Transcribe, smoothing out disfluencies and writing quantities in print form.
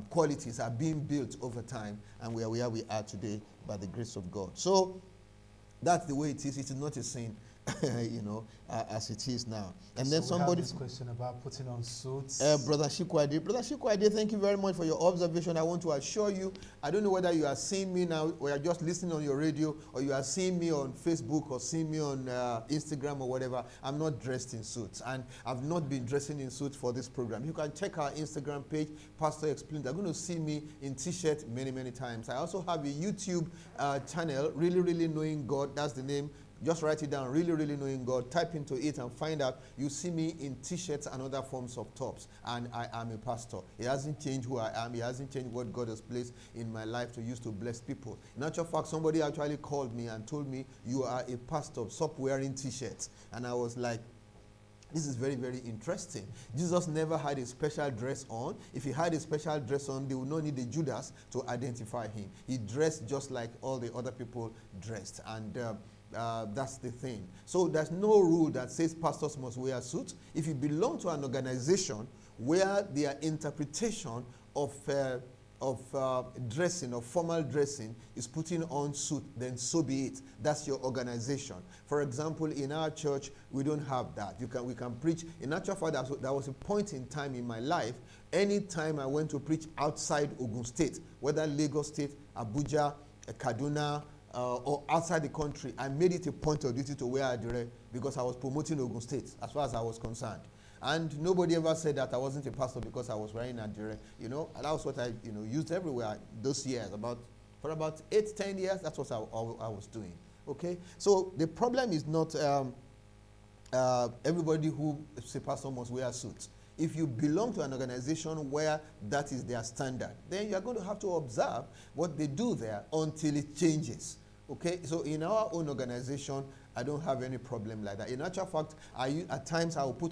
qualities are being built over time, and we are where we are today by the grace of God. So that's the way it is. It is not a sin, as it is now. And then so somebody. We have this question about putting on suits. Brother Shikwade, thank you very much for your observation. I want to assure you, I don't know whether you are seeing me now, or you are just listening on your radio, or you are seeing me on Facebook, or seeing me on Instagram, or whatever. I'm not dressed in suits, and I've not been dressing in suits for this program. You can check our Instagram page, Pastor Explains. They're going to see me in t-shirt many, many times. I also have a YouTube channel, Really, Really Knowing God. That's the name. Just write it down, Really, Really Knowing God. Type into it and find out. You see me in t-shirts and other forms of tops. And I am a pastor. It hasn't changed who I am. It hasn't changed what God has placed in my life to use to bless people. In actual fact, somebody actually called me and told me, you are a pastor. Stop wearing t-shirts. And I was like, this is very, very interesting. Jesus never had a special dress on. If he had a special dress on, they would not need a Judas to identify him. He dressed just like all the other people dressed. And that's the thing. So there's no rule that says pastors must wear suits. If you belong to an organization where their interpretation of dressing, of formal dressing, is putting on suit, then so be it. That's your organization. For example, in our church, we don't have that. We can preach. In actual fact, there was a point in time in my life, anytime I went to preach outside Ogun State, whether Lagos State, Abuja, Kaduna, or outside the country, I made it a point of duty to wear adire because I was promoting Ogun State as far as I was concerned. And nobody ever said that I wasn't a pastor because I was wearing adire. And that was what I used everywhere those years. For about 8-10 years, that's what I was doing. Okay? So the problem is not everybody who is a pastor must wear a suit. If you belong to an organization where that is their standard, then you are going to have to observe what they do there until it changes. Okay, so in our own organization, I don't have any problem like that. In actual fact, at times I will put on